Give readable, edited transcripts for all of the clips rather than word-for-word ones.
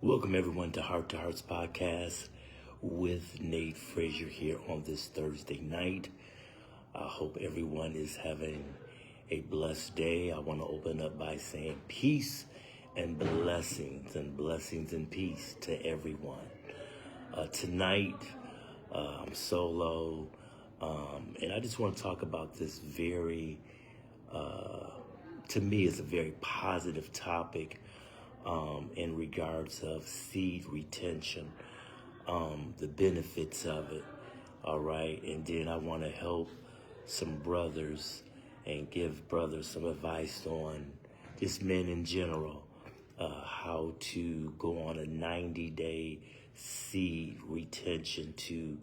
Welcome everyone to Hearts podcast with Nate Frazier here on this Thursday night. I hope everyone is having a blessed day. I want to open up by saying peace and blessings and peace to everyone. Tonight, I'm solo, and I just want to talk about this to me, it's a very positive topic in regards of seed retention, the benefits of it, all right? And then I want to help some brothers and give brothers some advice on just men in general, how to go on a 90-day seed retention to,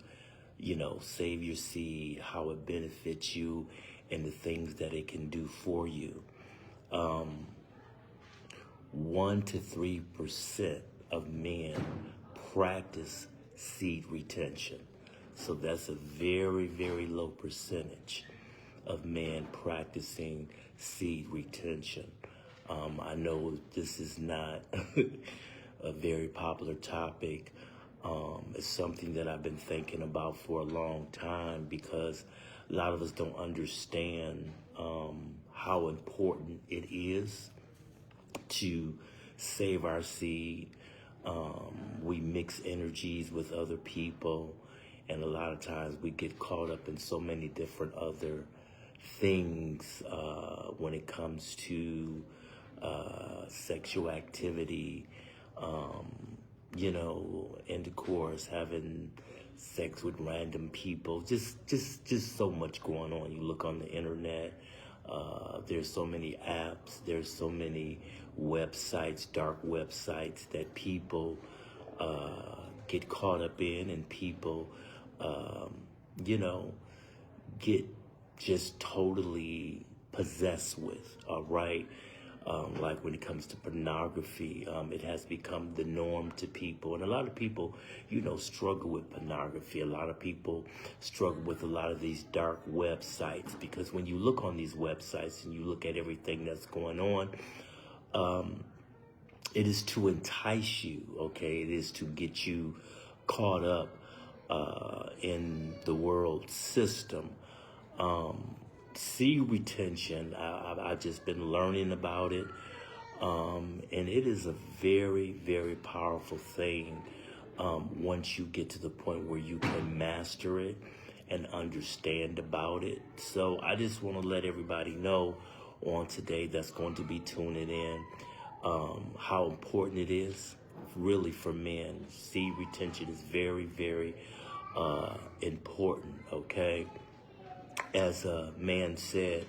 save your seed, how it benefits you, and the things that it can do for you. 1 to 3% of men practice seed retention. So that's a very, very low percentage of men practicing seed retention. I know this is not a very popular topic. It's something that I've been thinking about for a long time because a lot of us don't understand how important it is to save our seed. We mix energies with other people, and a lot of times we get caught up in so many different other things when it comes to sexual activity, intercourse, having sex with random people, just so much going on. You look on the internet, there's so many apps, there's so many websites, dark websites that people get caught up in, and people, get just totally possessed with, all right? Like when it comes to pornography, it has become the norm to people. And a lot of people, struggle with pornography. A lot of people struggle with a lot of these dark websites, because when you look on these websites and you look at everything that's going on, it is to entice you, okay? It is to get you caught up in the world system. Seed retention, I've just been learning about it, and it is a very, very powerful thing once you get to the point where you can master it and understand about it. So I just want to let everybody know on today that's going to be tuning in how important it is really for men. Seed retention is very, very important, okay? As a man said,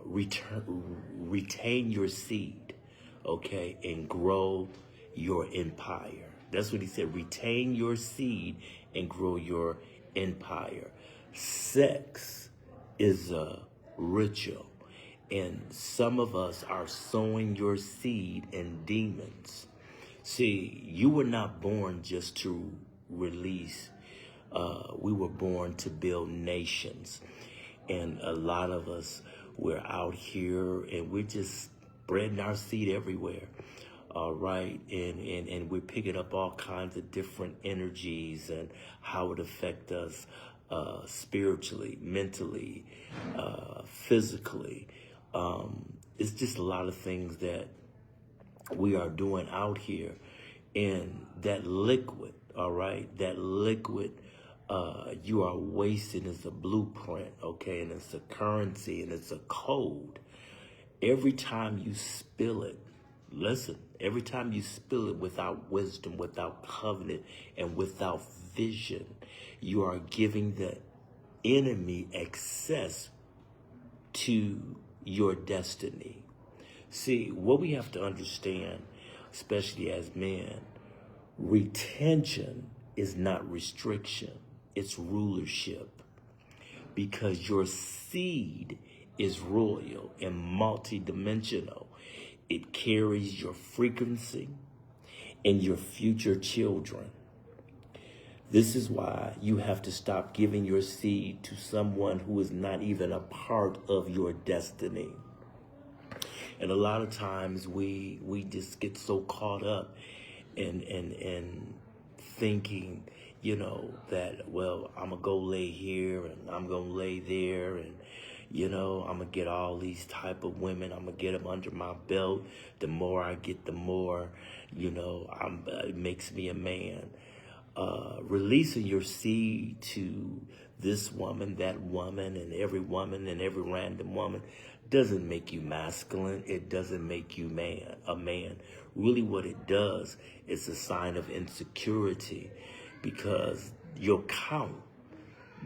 retain your seed, okay, and grow your empire. That's what he said. Retain your seed and grow your empire. Sex is a ritual, and some of us are sowing your seed in demons. See, you were not born just to release. We were born to build nations. And a lot of us, we're out here and we're just spreading our seed everywhere. All right. And we're picking up all kinds of different energies and how it affects us spiritually, mentally, physically. It's just a lot of things that we are doing out here. And that liquid, all right, that liquid you are wasting is a blueprint, okay, and it's a currency and it's a code. Every time you spill it, listen, every time you spill it without wisdom, without covenant, and without vision, you are giving the enemy access to your destiny. See, what we have to understand, especially as men, retention is not restriction. It's rulership, because your seed is royal and multidimensional. It carries your frequency and your future children. This is why you have to stop giving your seed to someone who is not even a part of your destiny. And a lot of times we just get so caught up and thinking, you know, that, well, I'm gonna go lay here and I'm gonna lay there, and you know, I'm gonna get all these type of women. I'm gonna get them under my belt. The more I get, the more, you know, it makes me a man. Releasing your seed to this woman, that woman, and every random woman doesn't make you masculine. It doesn't make you a man. Really what it does is a sign of insecurity, because your count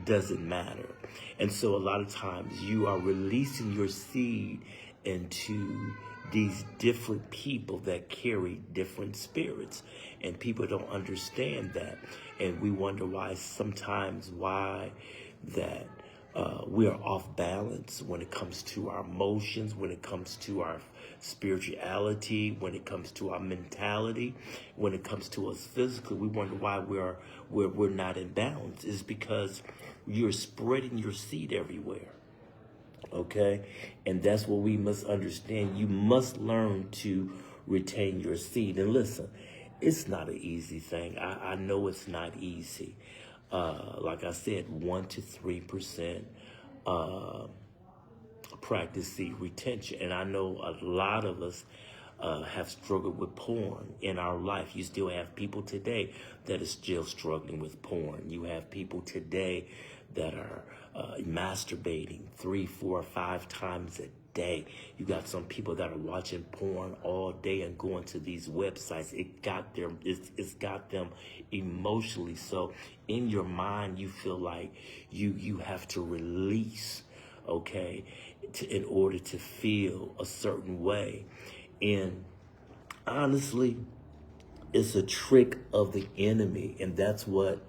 doesn't matter. And so a lot of times you are releasing your seed into these different people that carry different spirits, and people don't understand that. And we wonder why that we are off balance when it comes to our emotions, when it comes to our spirituality, when it comes to our mentality, when it comes to us physically. We wonder why we're not in balance. It's because you're spreading your seed everywhere. Okay? And that's what we must understand. You must learn to retain your seed. And listen, it's not an easy thing. I know it's not easy. Like I said, 1 to 3% practice seed retention. And I know a lot of us have struggled with porn in our life. You still have people today that are still struggling with porn. You have people today that are masturbating 3, 4, 5 times a day. You got some people that are watching porn all day and going to these websites. It's got them emotionally. So in your mind, you feel like you have to release, okay, in order to feel a certain way. And honestly, it's a trick of the enemy, and that's what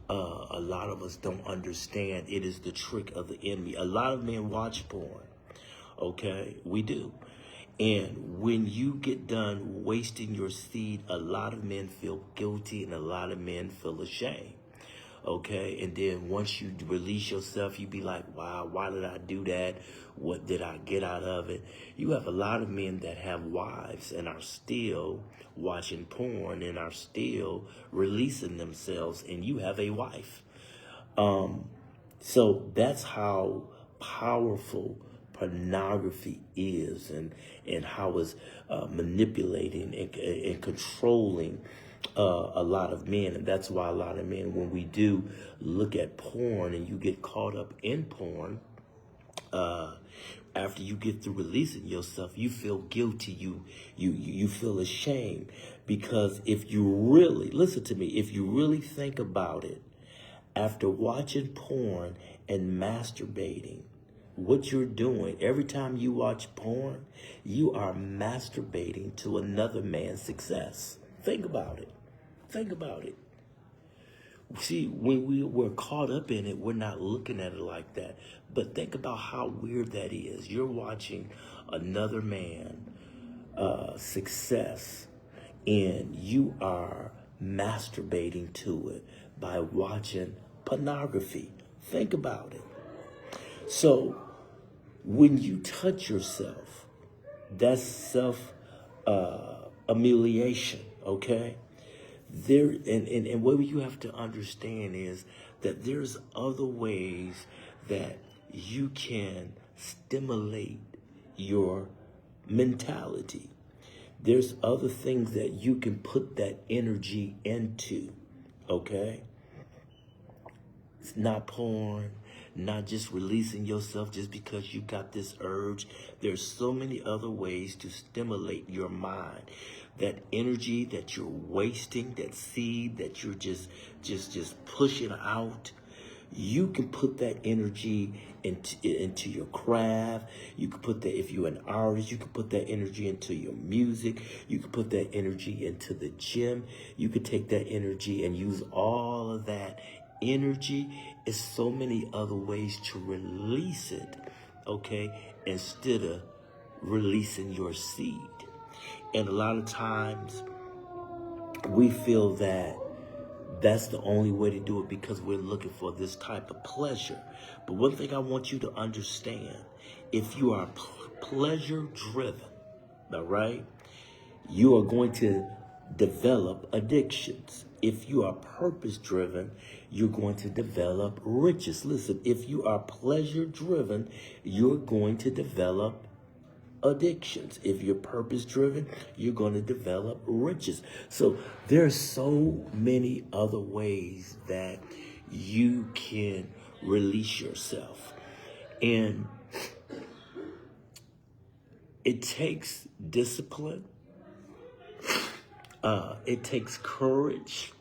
a lot of us don't understand. It is the trick of the enemy. A lot of men watch porn, okay? We do. And when you get done wasting your seed, a lot of men feel guilty and a lot of men feel ashamed. Okay, and then once you release yourself, you be like, wow, why did I do that? What did I get out of it? You have a lot of men that have wives and are still watching porn and are still releasing themselves, and you have a wife. So that's how powerful pornography is, and how it's manipulating and controlling a lot of men. And that's why a lot of men, when we do look at porn and you get caught up in porn, after you get through releasing yourself, you feel guilty, you feel ashamed, because if you really, listen to me, if you really think about it, after watching porn and masturbating, what you're doing, every time you watch porn, you are masturbating to another man's success. Think about it. Think about it. See, when we're caught up in it, we're not looking at it like that. But think about how weird that is. You're watching another man success, and you are masturbating to it by watching pornography. Think about it. So when you touch yourself, that's self-humiliation, okay? And what you have to understand is that there's other ways that you can stimulate your mentality. There's other things that you can put that energy into, okay? It's not porn, not just releasing yourself just because you got this urge. There's so many other ways to stimulate your mind. That energy that you're wasting, that seed that you're just pushing out, you can put that energy into your craft. You can put that, if you're an artist, you can put that energy into your music. You can put that energy into the gym. You could take that energy and use all of that energy. Is so many other ways to release it, okay, instead of releasing your seed. And a lot of times we feel that that's the only way to do it because we're looking for this type of pleasure. But one thing I want you to understand, if you are pleasure driven, all right, you are going to develop addictions. If you are purpose driven, you're going to develop riches. Listen, if you are pleasure driven, you're going to develop addictions. If you're purpose driven, you're going to develop riches. So there's so many other ways that you can release yourself. And it takes discipline. It takes courage.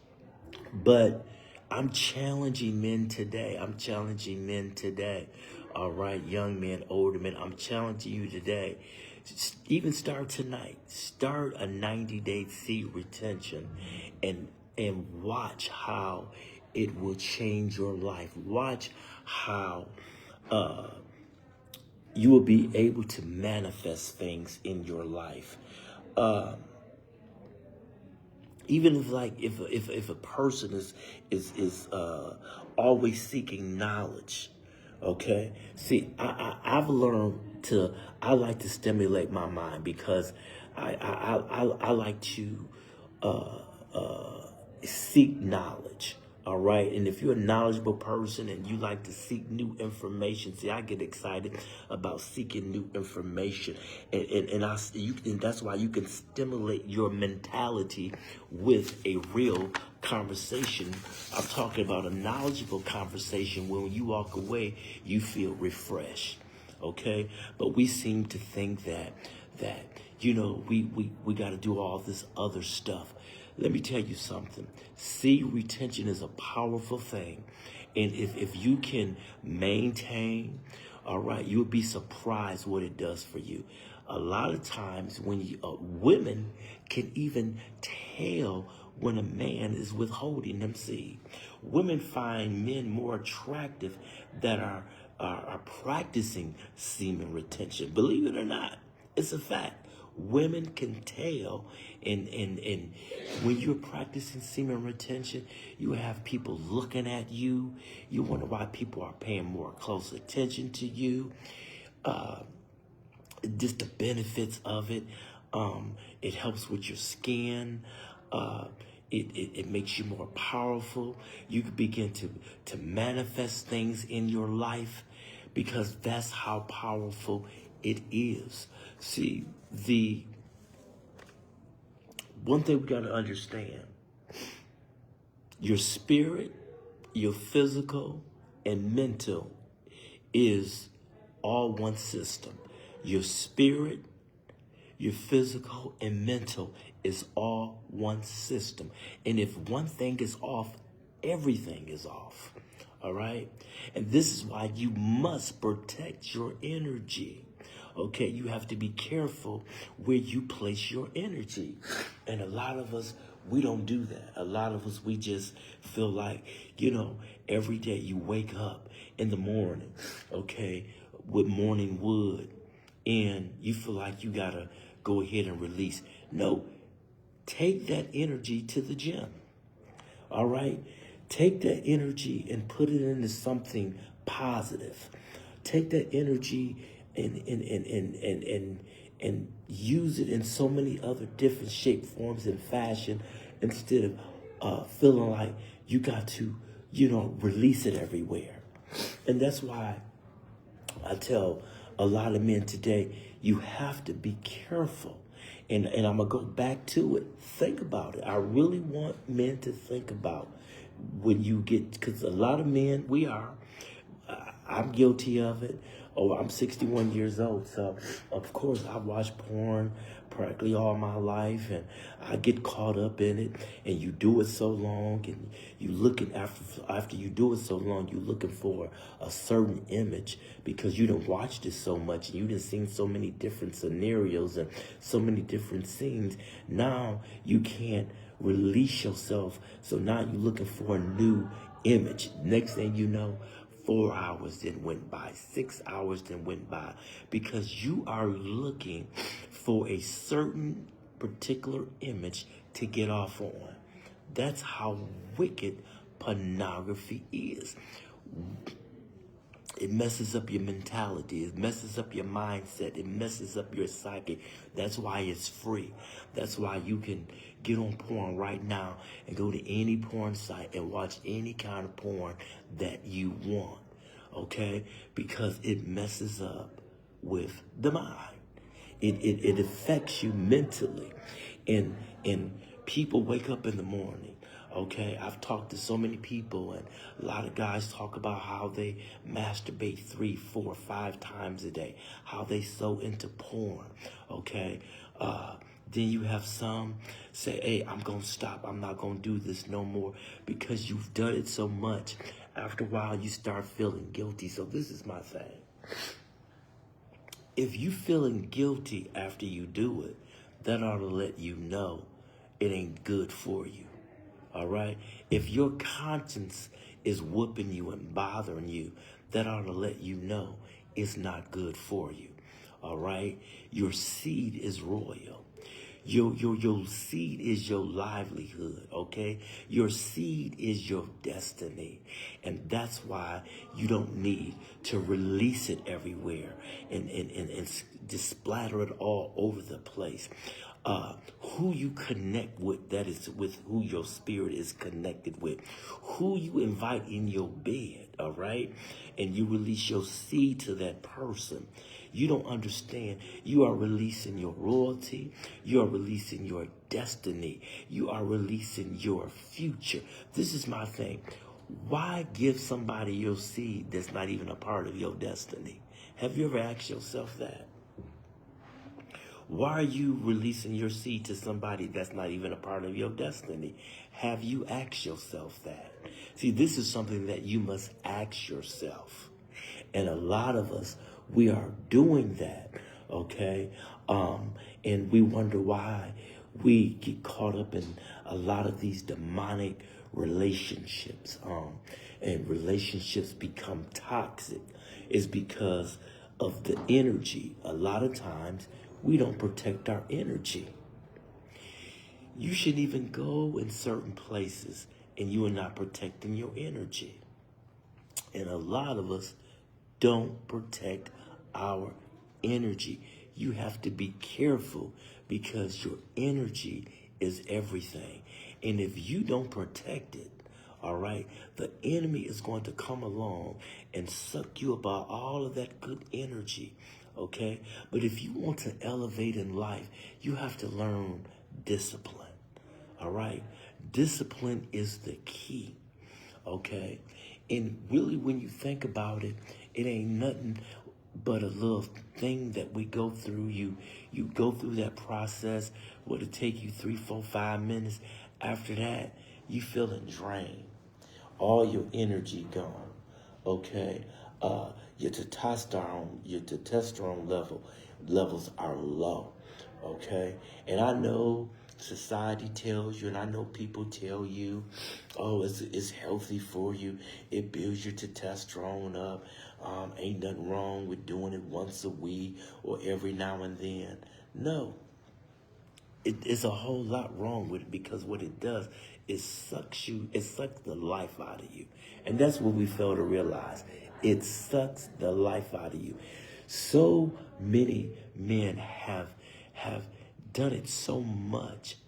But I'm challenging men today. All right, young men, older men, I'm challenging you today. Even start tonight. Start a 90-day seed retention and watch how it will change your life. Watch how you will be able to manifest things in your life. Even if a person is always seeking knowledge, okay. See, I've learned I like to stimulate my mind because I like to seek knowledge. All right. And if you're a knowledgeable person and you like to seek new information, see, I get excited about seeking new information. And that's why you can stimulate your mentality with a real conversation. I'm talking about a knowledgeable conversation where when you walk away, you feel refreshed. Okay. But we seem to think that we got to do all this other stuff. Let me tell you something. Seed retention is a powerful thing. And if you can maintain, all right, you'll be surprised what it does for you. A lot of times when women can even tell when a man is withholding them seed. Women find men more attractive that are practicing semen retention. Believe it or not, it's a fact. Women can tell, and when you're practicing semen retention, you have people looking at you. You wonder why people are paying more close attention to you. Just the benefits of it. It helps with your skin. It makes you more powerful. You can begin to manifest things in your life because that's how powerful it is. See, the one thing we got to understand, your spirit, your physical, and mental is all one system. Your spirit, your physical, and mental is all one system. And if one thing is off, everything is off. All right? And this is why you must protect your energy. Okay, you have to be careful where you place your energy. And a lot of us, we don't do that. A lot of us, we just feel like, every day you wake up in the morning, okay, with morning wood, and you feel like you got to go ahead and release. No, take that energy to the gym. All right? Take that energy and put it into something positive. Take that energy and use it in so many other different shape, forms, and fashion instead of feeling like you got to, release it everywhere. And that's why I tell a lot of men today, you have to be careful. And I'm going to go back to it. Think about it. I really want men to think about when you get, because a lot of men, I'm guilty of it. Oh, I'm 61 years old, so of course I watch porn practically all my life, and I get caught up in it. And you do it so long, and you looking after you do it so long, you're looking for a certain image because you done watched it so much, and you done seen so many different scenarios and so many different scenes. Now you can't release yourself, so now you're looking for a new image. Next thing you know, 4 hours then went by, 6 hours then went by, because you are looking for a certain particular image to get off on. That's how wicked pornography is. It messes up your mentality. It messes up your mindset. It messes up your psyche. That's why it's free. That's why you can get on porn right now and go to any porn site and watch any kind of porn that you want. Okay? Because it messes up with the mind. It affects you mentally. And people wake up in the morning. Okay, I've talked to so many people, and a lot of guys talk about how they masturbate 3, 4, 5 times a day, how they so into porn. Okay, then you have some say, hey, I'm going to stop. I'm not going to do this no more, because you've done it so much. After a while, you start feeling guilty. So this is my thing. If you feeling guilty after you do it, that ought to let you know it ain't good for you. All right? If your conscience is whooping you and bothering you, that ought to let you know it's not good for you. All right? Your seed is royal. Your seed is your livelihood, okay? Your seed is your destiny. And that's why you don't need to release it everywhere and just splatter it all over the place. Who you connect with, that is with who your spirit is connected with. Who you invite in your bed, all right? And you release your seed to that person. You don't understand. You are releasing your royalty. You are releasing your destiny. You are releasing your future. This is my thing. Why give somebody your seed that's not even a part of your destiny? Have you ever asked yourself that? Why are you releasing your seed to somebody that's not even a part of your destiny? Have you asked yourself that? See, this is something that you must ask yourself. And a lot of us, we are doing that, okay? And we wonder why we get caught up in a lot of these demonic relationships. And relationships become toxic. It's because of the energy. A lot of times, we don't protect our energy. You shouldn't even go in certain places and you are not protecting your energy. And a lot of us don't protect our energy. You have to be careful because your energy is everything. And if you don't protect it, all right, the enemy is going to come along and suck you about all of that good energy. Okay, but if you want to elevate in life, you have to learn discipline. All right, discipline is the key. Okay, and really, when you think about it, it ain't nothing but a little thing that we go through. You go through that process. Would it take you 3, 4, 5 minutes? After that, you feeling drained, all your energy gone. Okay. Your testosterone levels are low, okay? And I know society tells you, and I know people tell you, oh, it's healthy for you. It builds your testosterone up. Ain't nothing wrong with doing it once a week or every now and then. No, it's a whole lot wrong with it, because what it does is sucks the life out of you. And that's what we fail to realize. It sucks the life out of you. So many men have done it so much.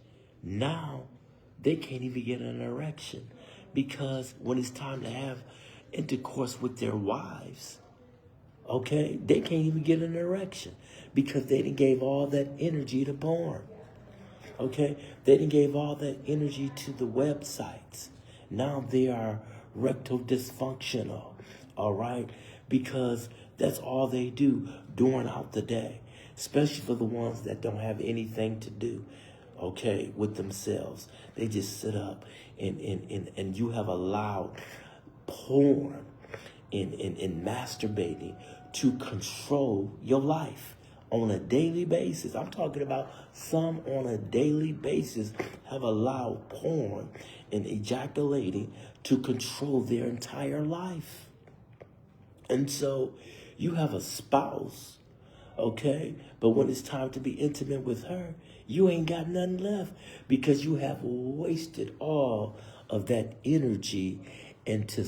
Now they can't even get an erection, because when it's time to have intercourse with their wives, okay, they can't even get an erection because they done gave all that energy to porn. Okay, they done gave all that energy to the websites. Now they are rectal dysfunctional, all right? Because that's all they do during out the day, especially for the ones that don't have anything to do, okay, with themselves. They just sit up and you have allowed porn and masturbating to control your life on a daily basis. I'm talking about some on a daily basis have allowed porn and ejaculating to control their entire life. And so you have a spouse, okay? But when it's time to be intimate with her, you ain't got nothing left, because you have wasted all of that energy into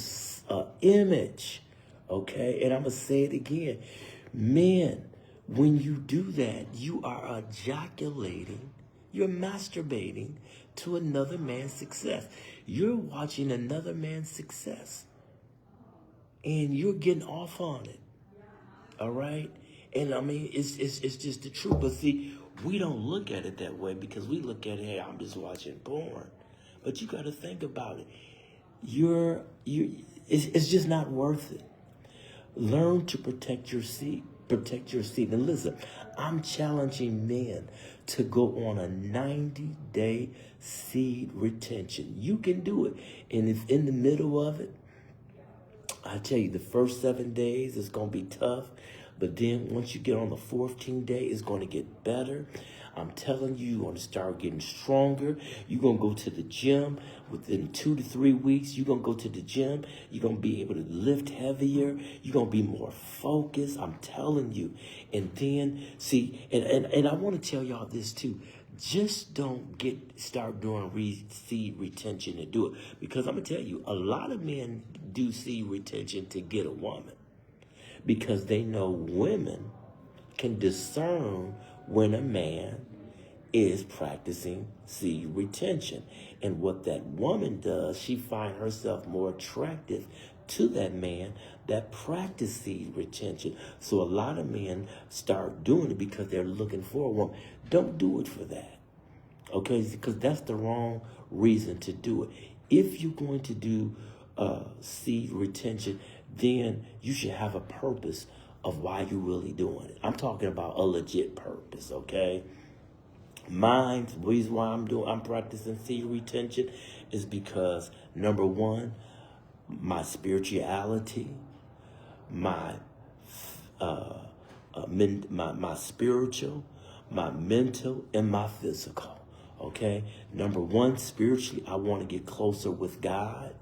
an image, Okay? And I'm going to say it again. Men, when you do that, you are ejaculating, you're masturbating to another man's success. You're watching another man's success, and you're getting off on it. All right? And I mean, it's just the truth. But see, we don't look at it that way because we look at it, hey, I'm just watching porn. But you got to think about it. It's just not worth it. Learn to protect your seed. Protect your seed. And listen, I'm challenging men to go on a 90-day seed retention. You can do it. And if in the middle of it, I tell you, the first 7 days is going to be tough. But then once you get on the 14th day, it's going to get better. I'm telling you, you're going to start getting stronger. You're going to go to the gym. Within 2 to 3 weeks, you're going to go to the gym. You're going to be able to lift heavier. You're going to be more focused. I'm telling you. And then, see, and I want to tell y'all this too. Just don't start doing seed retention and do it. Because I'm going to tell you, a lot of men do seed retention to get a woman. Because they know women can discern when a man is practicing seed retention. And what that woman does, she finds herself more attractive to that man that practice seed retention. So a lot of men start doing it because they're looking for a woman. Don't do it for that. Okay? Because that's the wrong reason to do it. If you're going to do seed retention, then you should have a purpose of why you're really doing it. I'm talking about a legit purpose, okay? Mine, the reason why I'm practicing seed retention is because, number one, my spirituality, my spiritual, my mental, and my physical, okay? Number one, spiritually, I want to get closer with God.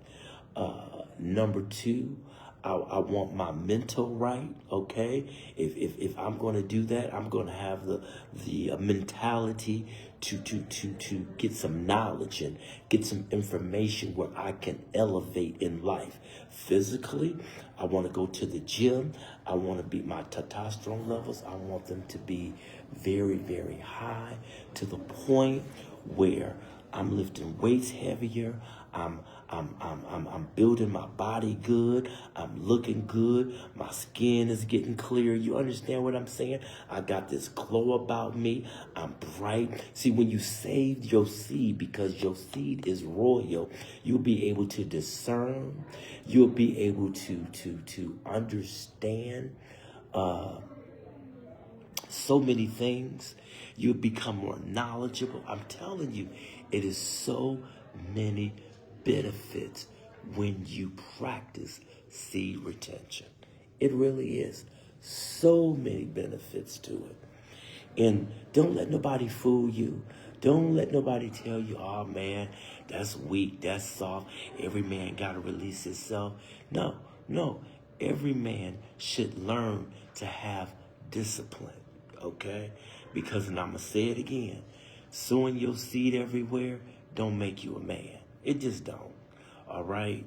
Number two, I want my mental right, okay? If I'm going to do that, I'm going to have the mentality to get some knowledge and get some information where I can elevate in life. Physically, I want to go to the gym. I want to be my testosterone levels. I want them to be very, very high to the point where I'm lifting weights heavier. I'm building my body good. I'm looking good. My skin is getting clear. You understand what I'm saying? I got this glow about me. I'm bright. See, when you save your seed, because your seed is royal, you'll be able to discern. You'll be able to understand so many things. You'll become more knowledgeable. I'm telling you, it is so many benefits when you practice seed retention. It really is. So many benefits to it. And don't let nobody fool you. Don't let nobody tell you, oh man, that's weak, that's soft. Every man got to release himself. No. Every man should learn to have discipline, okay? Because, and I'm going to say it again, sowing your seed everywhere don't make you a man. It just don't, all right?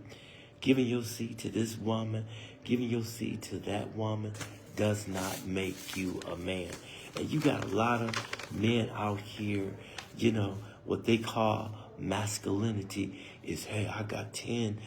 Giving your seed to this woman, giving your seed to that woman does not make you a man. And you got a lot of men out here, you know, what they call masculinity is, hey, I got 10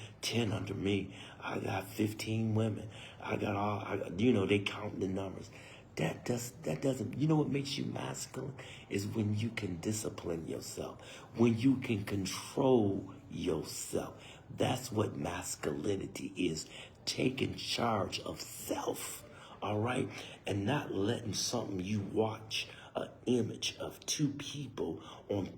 under me. I got 15 women. They count the numbers. That doesn't, you know what makes you masculine is when you can discipline yourself, when you can control yourself. That's what masculinity is, taking charge of self, all right? And not letting something you watch, an image of two people on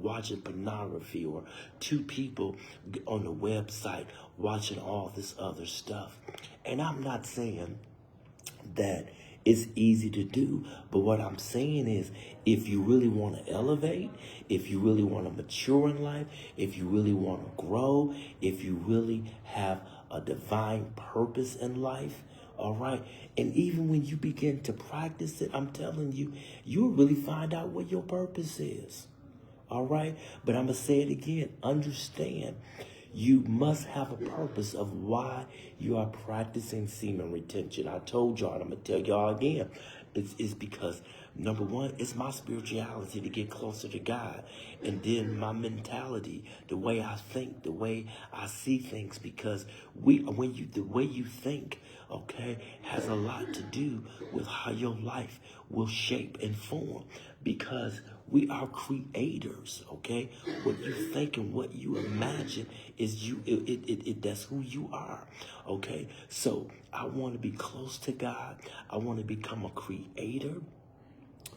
watching pornography, or two people on the website watching all this other stuff. And I'm not saying that it's easy to do, but what I'm saying is, if you really want to elevate, if you really want to mature in life, if you really want to grow, if you really have a divine purpose in life, all right, and even when you begin to practice it, I'm telling you, you'll really find out what your purpose is, all right? But I'm going to say it again, understand, You must have a purpose of why you are practicing semen retention. I told y'all, and I'm going to tell y'all again. It's because, number one, it's my spirituality to get closer to God. And then my mentality, the way I think, the way I see things. Because the way you think, okay, has a lot to do with how your life will shape and form. Because we are creators, okay? What you think and what you imagine is that's who you are, okay? So I want to be close to God. I want to become a creator.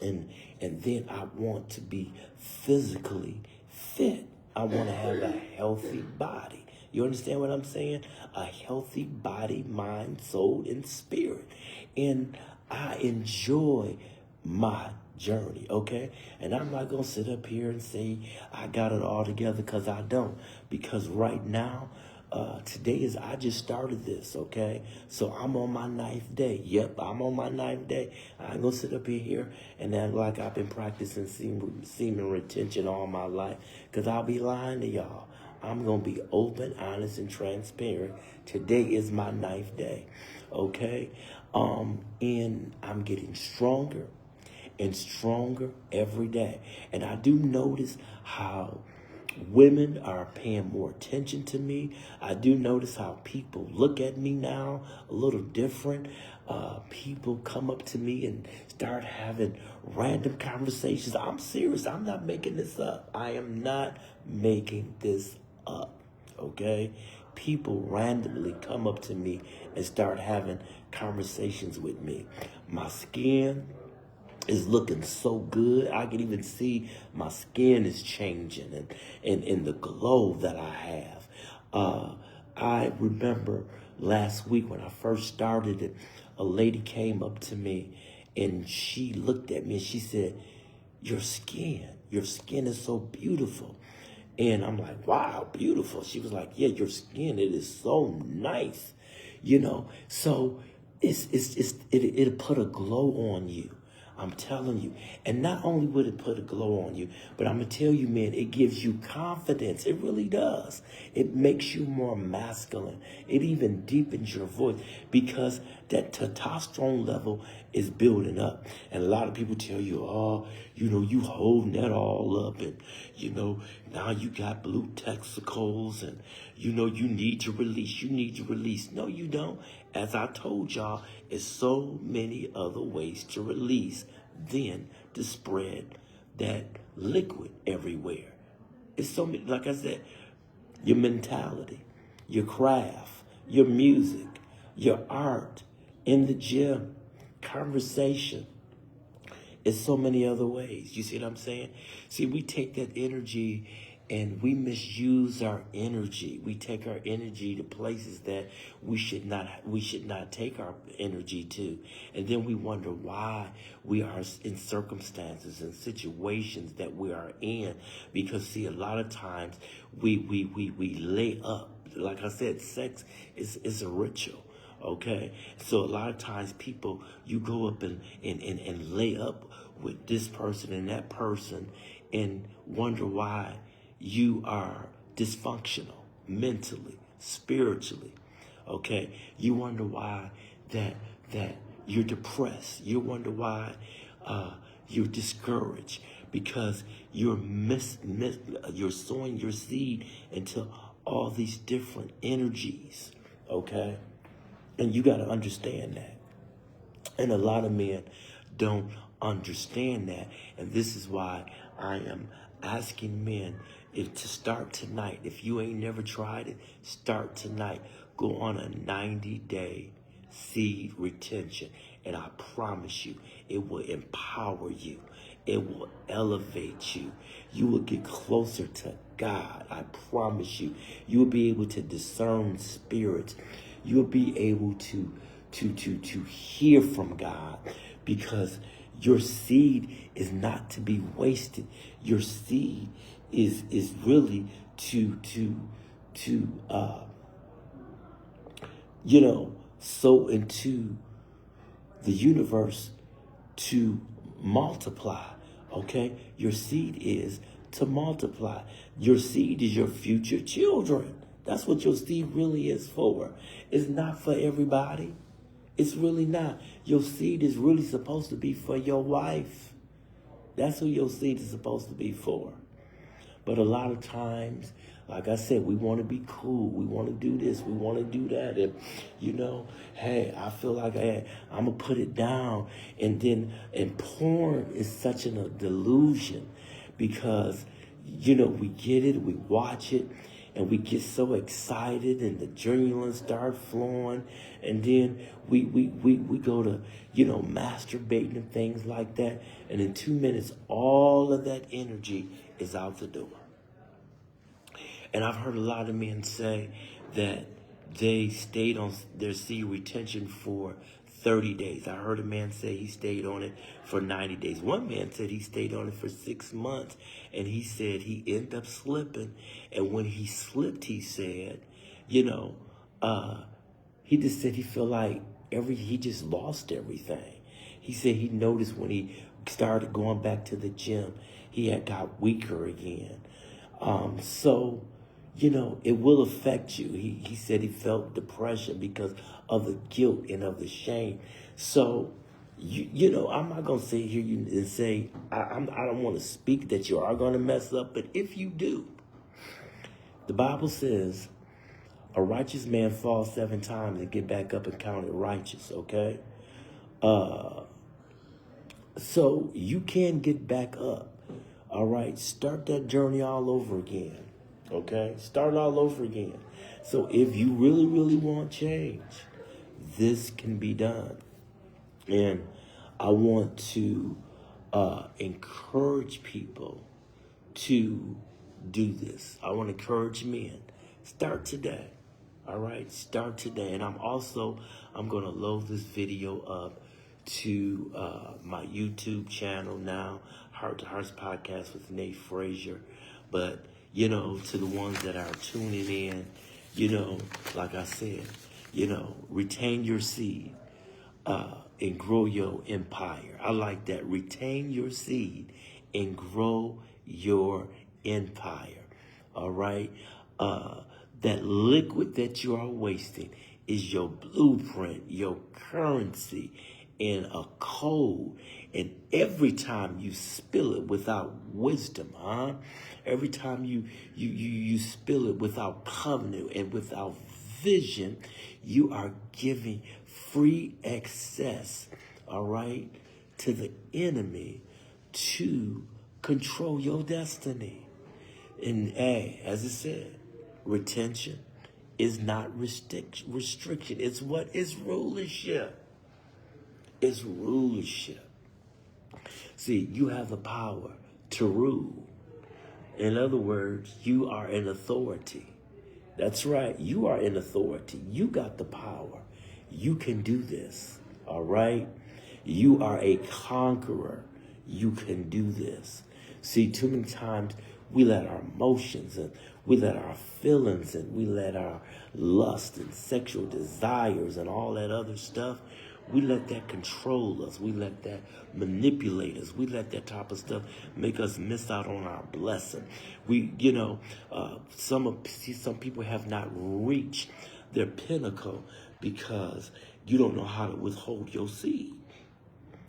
And then I want to be physically fit. I want to have a healthy body. You understand what I'm saying? A healthy body, mind, soul, and spirit. And I enjoy my journey, okay? And I'm not going to sit up here and say I got it all together, because I don't. Because right now, I just started this, okay? So I'm on my 9th day. Yep, I'm on my 9th day. I ain't gonna sit up here and act like I've been practicing semen retention all my life, because I'll be lying to y'all. I'm gonna be open, honest, and transparent. Today is my 9th day, okay? And I'm getting stronger and stronger every day. And I do notice how women are paying more attention to me. I do notice how people look at me now a little different. People come up to me and start having random conversations. I'm serious. I'm not making this up. I am not making this up, okay? People randomly come up to me and start having conversations with me. My skin is looking so good. I can even see my skin is changing and the glow that I have. I remember last week when I first started it, a lady came up to me and she looked at me and she said, your skin is so beautiful. And I'm like, wow, beautiful. She was like, yeah, your skin, it is so nice. So it'll put a glow on you. I'm telling you. And not only would it put a glow on you, but I'm going to tell you, man, it gives you confidence. It really does. It makes you more masculine. It even deepens your voice, because that testosterone level is building up. And a lot of people tell you, oh, you holding that all up. And, now you got blue testicles and, you need to release. You need to release. No, you don't. As I told y'all, it's so many other ways to release than to spread that liquid everywhere. It's so many, like I said, your mentality, your craft, your music, your art, in the gym, conversation. It's so many other ways. You see what I'm saying? See, we take that energy and we misuse our energy. We take our energy to places that we should not take our energy to. And then we wonder why we are in circumstances and situations that we are in. Because see, a lot of times we lay up. Like I said, sex is a ritual. Okay, so a lot of times people, you go up and lay up with this person and that person and wonder why you are dysfunctional mentally, spiritually. Okay, you wonder why that you're depressed. You wonder why you're discouraged, because you're sowing your seed into all these different energies. Okay. And you got to understand that. And a lot of men don't understand that. And this is why I am asking men to start tonight. If you ain't never tried it, start tonight. Go on a 90-day seed retention. And I promise you, it will empower you. It will elevate you. You will get closer to God. I promise you. You will be able to discern spirits. You'll be able to hear from God, because your seed is not to be wasted. Your seed is really to sow into the universe to multiply. Okay? Your seed is to multiply. Your seed is your future children. That's what your seed really is for. It's not for everybody. It's really not. Your seed is really supposed to be for your wife. That's who your seed is supposed to be for. But a lot of times, like I said, we want to be cool. We want to do this. We want to do that. And, hey, I feel like I'm going to put it down. And porn is such a delusion because, we get it, we watch it, and we get so excited and the adrenaline start flowing. And then we go to, masturbating and things like that. And in 2 minutes, all of that energy is out the door. And I've heard a lot of men say that they stayed on their seed retention for 30 days. I heard a man say he stayed on it for 90 days. One man said he stayed on it for 6 months, and he said he ended up slipping. And when he slipped, he said, he just said he felt like he just lost everything. He said he noticed when he started going back to the gym, he had got weaker again. So, it will affect you. He said he felt depression because of the guilt and of the shame. So, I'm not going to sit here and say, I don't want to speak that you are going to mess up. But if you do, the Bible says a righteous man falls 7 times and get back up and count it righteous, okay? So you can get back up. All right, start that journey all over again, okay? Start all over again. So if you really, really want change, this can be done. And I want to encourage people to do this. I want to encourage men. Start today, all right? Start today. And I'm going to load this video up to my YouTube channel now, Heart to Hearts Podcast with Nate Frazier. But, to the ones that are tuning in, like I said, retain your seed and grow your empire. I like that. Retain your seed and grow your empire. All right? That liquid that you are wasting is your blueprint, your currency, and a code. And every time you spill it without wisdom, every time you spill it without covenant and without vision, you are giving free access, all right, to the enemy to control your destiny. And as it said, retention is not restriction. It's what? It's rulership. It's rulership. See, you have the power to rule. In other words, you are an authority. That's right. You are an authority. You got the power. You can do this. All right? You are a conqueror. You can do this. See, too many times we let our emotions and we let our feelings and we let our lust and sexual desires and all that other stuff, we let that control us. We let that manipulate us. We let that type of stuff make us miss out on our blessing. Some people have not reached their pinnacle because you don't know how to withhold your seed.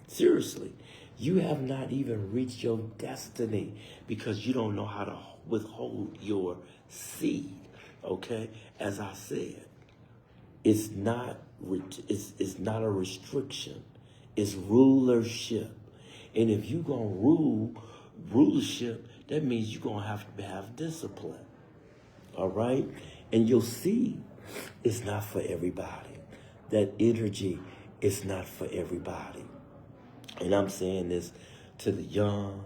Seriously, you have not even reached your destiny because you don't know how to withhold your seed. Okay, as I said, it's not a restriction. It's rulership. And if you're going to rulership, that means you're going to have discipline. All right? And your seed is not for everybody. That energy is not for everybody. And I'm saying this to the young,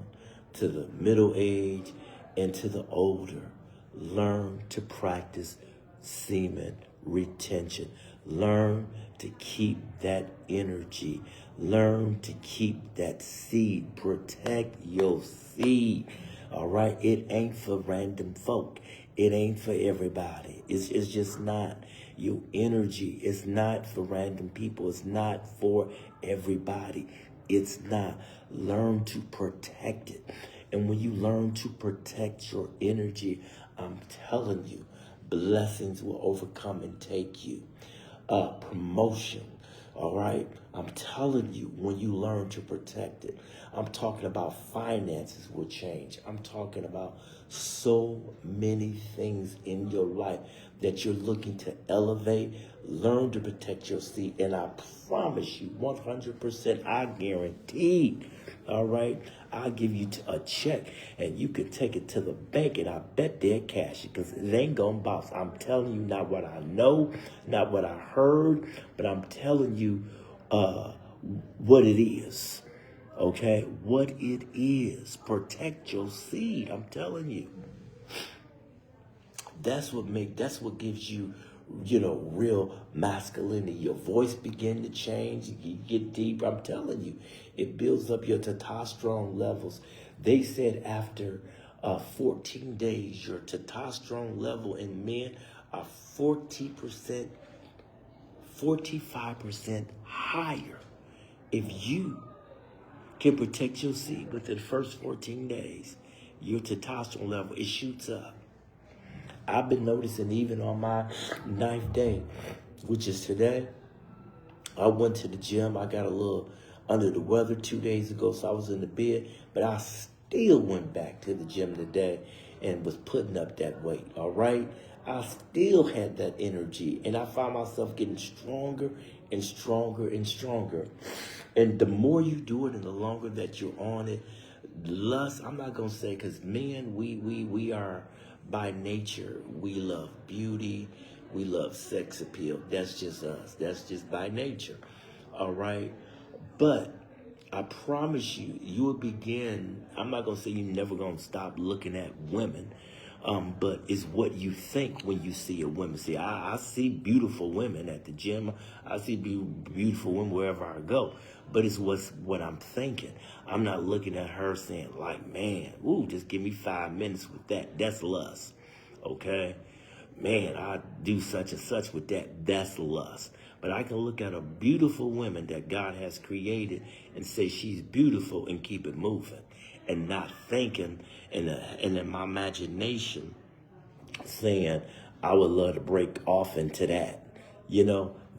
to the middle age, and to the older. Learn to practice semen retention. Learn to keep that energy. Learn to keep that seed. Protect your seed. All right? It ain't for random folk. It ain't for everybody. It's just not. Your energy is not for random people. It's not for everybody. It's not. Learn to protect it. And when you learn to protect your energy, I'm telling you, Blessings will overcome and take you. Promotion. All right. I'm telling you, when you learn to protect it, I'm talking about finances will change. I'm talking about so many things in your life that you're looking to elevate. Learn to protect your seed. And I promise you, 100%, I guarantee, all right, I'll give you a check and you can take it to the bank and I bet they'll cash it because it ain't gonna bounce. I'm telling you, not what I know, not what I heard, but I'm telling you what it is. Okay, what it is. Protect your seed. I'm telling you. That's what gives you, real masculinity. Your voice begin to change. You get deeper. I'm telling you, it builds up your testosterone levels. They said after 14 days, your testosterone level in men are 40%, 45% higher. If you can protect your seed within the first 14 days, your testosterone level, it shoots up. I've been noticing even on my 9th day, which is today, I went to the gym. I got a little under the weather 2 days ago, so I was in the bed, but I still went back to the gym today and was putting up that weight, all right? I still had that energy, and I found myself getting stronger and stronger and stronger. And the more you do it and the longer that you're on it, lust, I'm not going to say, because men, we are, by nature, we love beauty, we love sex appeal. That's just us. That's just by nature, all right? But I promise you, you will begin, I'm not going to say you're never going to stop looking at women, but it's what you think when you see a woman. See, I see beautiful women at the gym. I see beautiful women wherever I go. But it's what I'm thinking. I'm not looking at her saying, like, man, ooh, just give me 5 minutes with that. That's lust, okay? Man, I do such and such with that. That's lust. But I can look at a beautiful woman that God has created and say she's beautiful and keep it moving. And not thinking in my imagination saying, I would love to break off into that.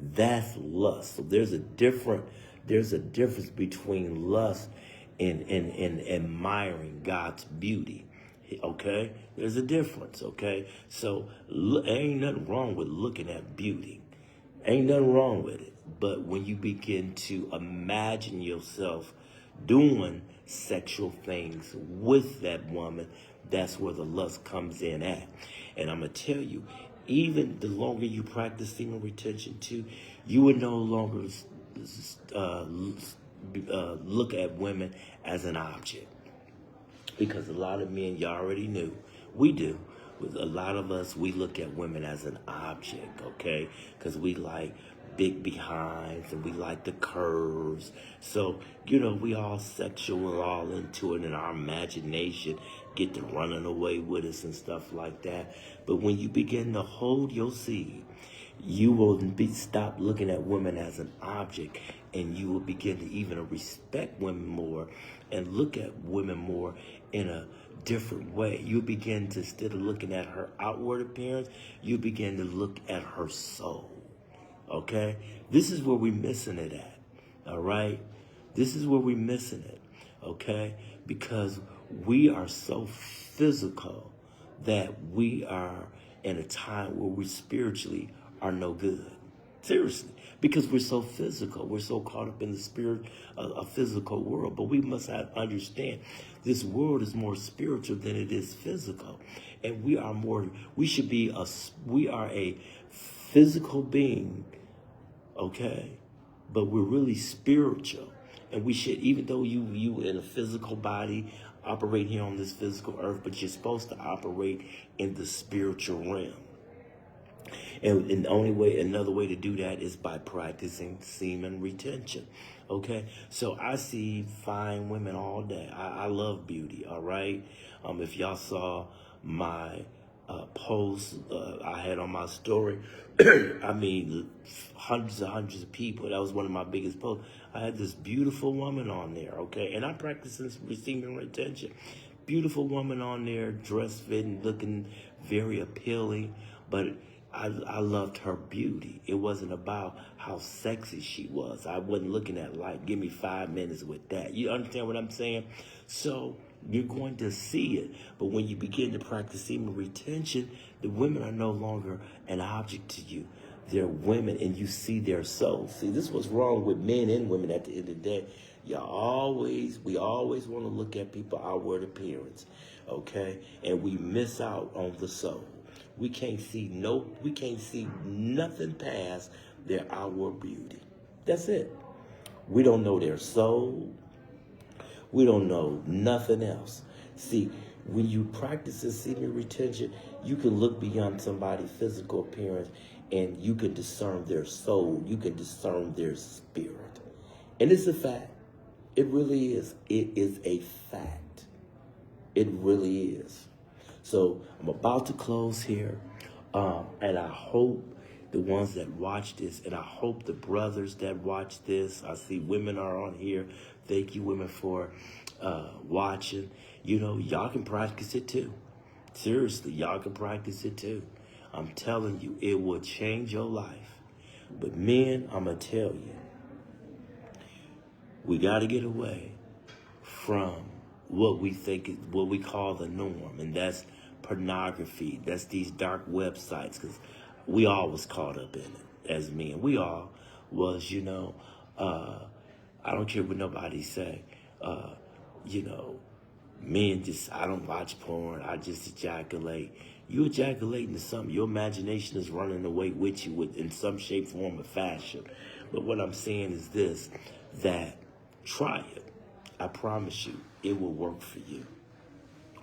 That's lust. So there's a difference between lust and admiring God's beauty. Okay? There's a difference, okay? So ain't nothing wrong with looking at beauty. Ain't nothing wrong with it. But when you begin to imagine yourself doing sexual things with that woman, that's where the lust comes in at. And I'm going to tell you, even the longer you practice semen retention too, you would no longer look at women as an object. Because a lot of men, you already knew, we do. With a lot of us, we look at women as an object, okay? Because we like big behinds and we like the curves. So, we all sexual, we're all into it, and our imagination get to running away with us and stuff like that. But when you begin to hold your seed, you will stop looking at women as an object, and you will begin to even respect women more and look at women more in a different way. You begin to, instead of looking at her outward appearance, you begin to look at her soul. Okay? This is where we're missing it at. All right? This is where we're missing it. Okay? Because we are so physical that we are in a time where we spiritually are no good. Seriously. Because we're so physical. We're so caught up in the spirit, a physical world. But we must understand this world is more spiritual than it is physical. And we are a physical being, okay? But we're really spiritual. And we should, even though you in a physical body, operate here on this physical earth, but you're supposed to operate in the spiritual realm. And another way to do that is by practicing semen retention. Okay, so I see fine women all day. I love beauty. All right, if y'all saw my post I had on my story, I mean, hundreds of people. That was one of my biggest posts. I had this beautiful woman on there. Okay, and I'm practicing semen retention. Beautiful woman on there, dressed fitting, looking very appealing. but I loved her beauty. It wasn't about how sexy she was. I wasn't looking at like, give me 5 minutes with that. You understand what I'm saying? So you're going to see it. But when you begin to practice semen retention, the women are no longer an object to you. They're women, and you see their souls. See, this is what's wrong with men and women at the end of the day. We always want to look at people outward appearance, okay? And we miss out on the soul. We can't see nothing past their outward beauty. That's it. We don't know their soul. We don't know nothing else. See, when you practice this semen retention, you can look beyond somebody's physical appearance and you can discern their soul. You can discern their spirit. And it's a fact. It really is. It is a fact. It really is. So I'm about to close here. And I hope the ones that watch this, and I hope the brothers that watch this, I see women are on here. Thank you, women, for watching. You know, y'all can practice it too. Seriously, y'all can practice it too. I'm telling you, it will change your life. But men, I'm going to tell you, we got to get away from what we think is what we call the norm, and that's pornography. That's these dark websites, because we all was caught up in it as men. We all was, you know, I don't care what nobody say, you know, men just, I don't watch porn, I just ejaculate. You ejaculating to something. Your imagination is running away with you in some shape, form, or fashion. But what I'm saying is this, that try it. I promise you, it will work for you.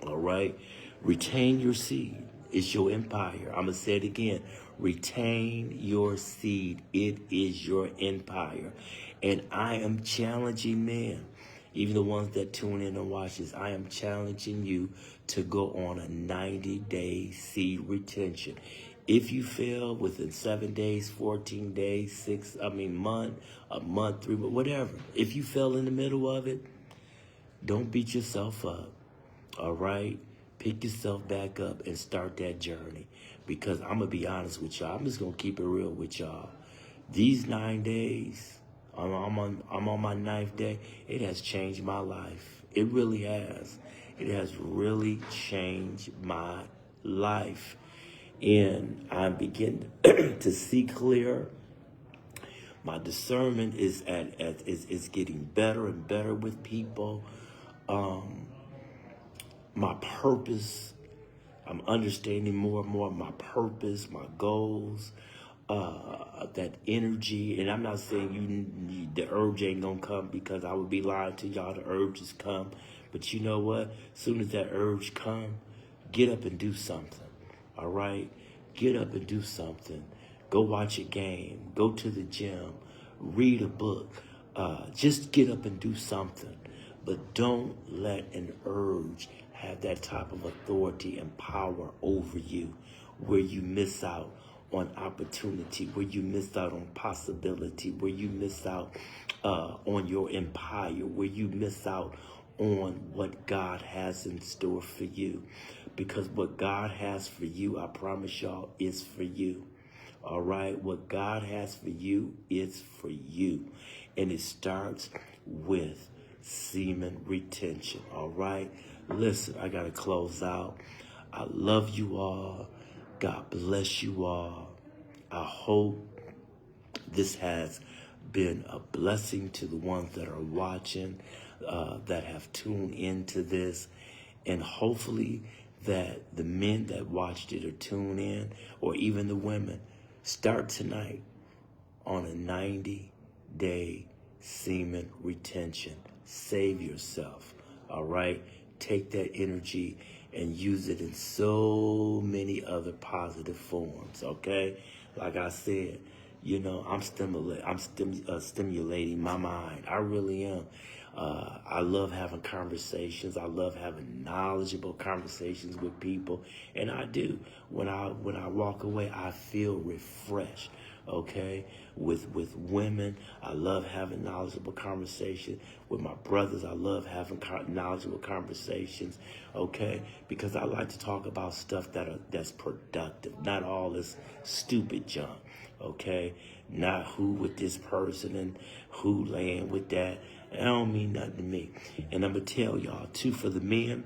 All right? Retain your seed. It's your empire. I'm going to say it again. Retain your seed. It is your empire. And I am challenging men, even the ones that tune in and watch this, I am challenging you to go on a 90-day seed retention. If you fail within 7 days, 14 days, a month, 3, whatever. If you fell in the middle of it, don't beat yourself up, all right? Pick yourself back up and start that journey. Because I'm going to be honest with y'all. I'm just going to keep it real with y'all. These 9 days, I'm on my 9th day, it has changed my life. It really has. It has really changed my life. And I'm beginning to see clear. My discernment is getting better and better with people. My purpose, I'm understanding more and more my purpose, my goals, that energy. And I'm not saying the urge ain't gonna come, because I would be lying to y'all. The urges come, but you know what? As soon as that urge come, get up and do something. All right, get up and do something. Go watch a game. Go to the gym. Read a book. Just get up and do something. But don't let an urge have that type of authority and power over you, where you miss out on opportunity, where you miss out on possibility, where you miss out on your empire, where you miss out on what God has in store for you. Because what God has for you, I promise y'all, is for you. All right? What God has for you is for you. And it starts with semen retention. All right? Listen, I got to close out. I love you all. God bless you all. I hope this has been a blessing to the ones that are watching, that have tuned into this. And hopefully that the men that watched it or tune in, or even the women, start tonight on a 90-day semen retention. Save yourself, all right? Take that energy and use it in so many other positive forms, okay? Like I said, you know, I'm stimulating my mind. I really am. I love having conversations. I love having knowledgeable conversations with people, and I do. When I walk away, I feel refreshed. okay, with women. I love having knowledgeable conversation with my brothers. I love having knowledgeable conversations, okay, because I like to talk about stuff that's productive, not all this stupid junk, okay, not who with this person and who laying with that. It don't mean nothing to me. And I'm gonna tell y'all too, for the men,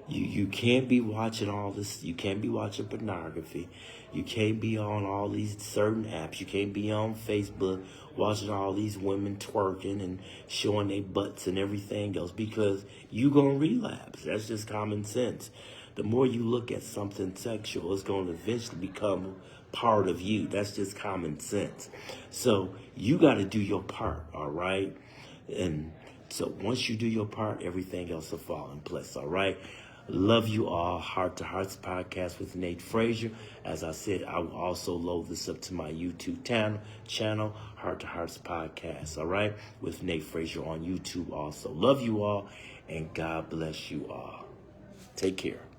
you can't be watching all this. You can't be watching pornography. You can't be on all these certain apps. You can't be on Facebook watching all these women twerking and showing their butts and everything else, because you gonna relapse. That's just common sense. The more you look at something sexual, it's gonna eventually become part of you. That's just common sense. So you got to do your part, all right? And so once you do your part, everything else will fall in place, all right? Love you all. Heart to Hearts podcast with Nate Frazier. As I said, I will also load this up to my YouTube channel, Heart to Hearts podcast, all right? With Nate Frazier on YouTube also. Love you all, and God bless you all. Take care.